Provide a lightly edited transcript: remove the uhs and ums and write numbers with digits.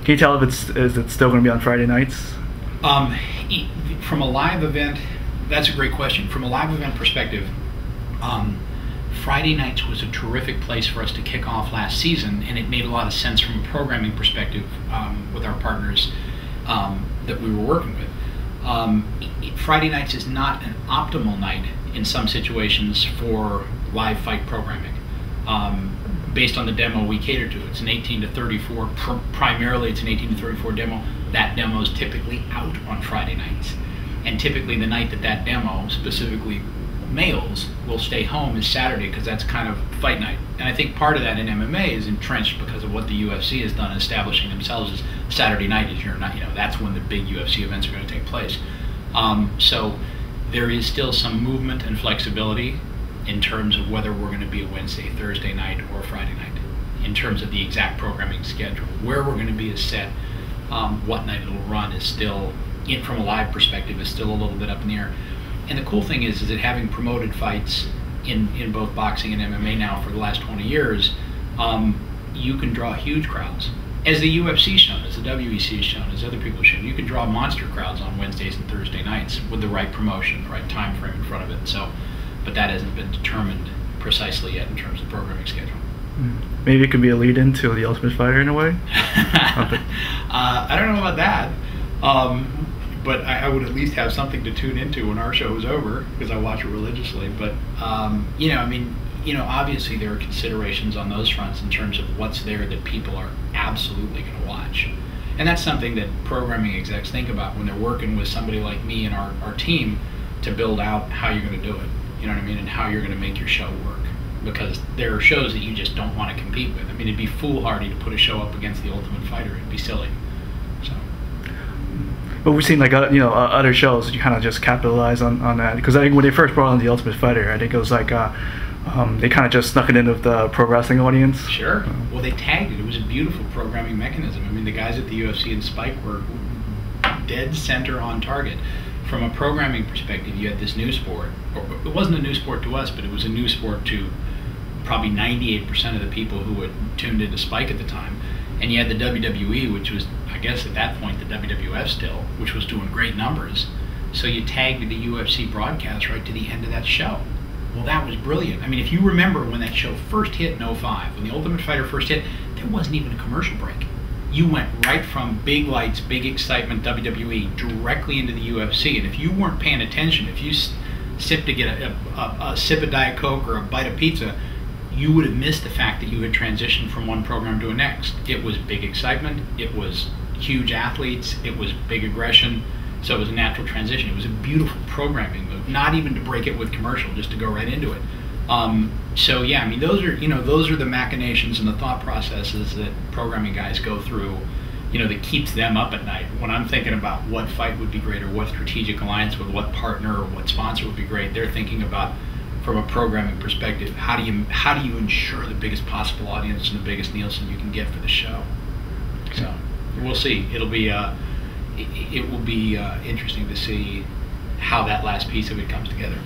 Can you tell if is it still going to be on Friday nights? From a live event, that's a great question. From a live event perspective, Friday nights was a terrific place for us to kick off last season, and it made a lot of sense from a programming perspective with our partners that we were working with. Friday nights is not an optimal night in some situations for live fight programming. Based on the demo we cater to, it's an 18 to 34. Primarily, it's an 18 to 34 demo. That demo is typically out on Friday nights, and typically the night that demo, specifically males, will stay home is Saturday, because that's kind of fight night. And I think part of that in MMA is entrenched because of what the UFC has done, establishing themselves as Saturday night is your night. That's when the big UFC events are going to take place. So there is still some movement and flexibility in terms of whether we're going to be a Wednesday, Thursday night, or Friday night, in terms of the exact programming schedule. Where we're going to be is set. What night it'll run is still, from a live perspective, is still a little bit up in the air. And the cool thing is that having promoted fights in both boxing and MMA now for the last 20 years, you can draw huge crowds. As the UFC has shown, as the WEC has shown, as other people have shown, you can draw monster crowds on Wednesdays and Thursday nights with the right promotion, the right time frame in front of it. So, but that hasn't been determined precisely yet in terms of programming schedule. Maybe it could be a lead-in to The Ultimate Fighter in a way? I don't know about that. But I would at least have something to tune into when our show is over, because I watch it religiously. But obviously there are considerations on those fronts in terms of what's there that people are absolutely going to watch, and that's something that programming execs think about when they're working with somebody like me and our team to build out how you're going to do it. You know what I mean, and how you're going to make your show work, because there are shows that you just don't want to compete with. I mean, it'd be foolhardy to put a show up against The Ultimate Fighter. It'd be silly. So. But we've seen other shows you kind of just capitalize on that, because I think when they first brought on The Ultimate Fighter, I think it was like they kind of just snuck it in with the pro wrestling audience. Sure. Well, they tagged it. It was a beautiful programming mechanism. I mean, the guys at the UFC and Spike were dead center on target. From a programming perspective, you had this new sport. It wasn't a new sport to us, but it was a new sport to probably 98% of the people who had tuned into Spike at the time. And you had the WWE, which was, I guess at that point, the WWF still, which was doing great numbers. So you tagged the UFC broadcast right to the end of that show. Well, that was brilliant. I mean, if you remember when that show first hit in 2005, when The Ultimate Fighter first hit, there wasn't even a commercial break. You went right from big lights, big excitement, WWE, directly into the UFC. And if you weren't paying attention, if you sipped to get a sip of Diet Coke or a bite of pizza, you would have missed the fact that you had transitioned from one program to the next. It was big excitement, it was huge athletes, it was big aggression, so it was a natural transition. It was a beautiful programming move, not even to break it with commercial, just to go right into it. So yeah, I mean, those are the machinations and the thought processes that programming guys go through, that keeps them up at night. When I'm thinking about what fight would be great, or what strategic alliance with what partner or what sponsor would be great, they're thinking about, from a programming perspective, how do you ensure the biggest possible audience and the biggest Nielsen you can get for the show. So we'll see. It will be interesting to see how that last piece of it comes together.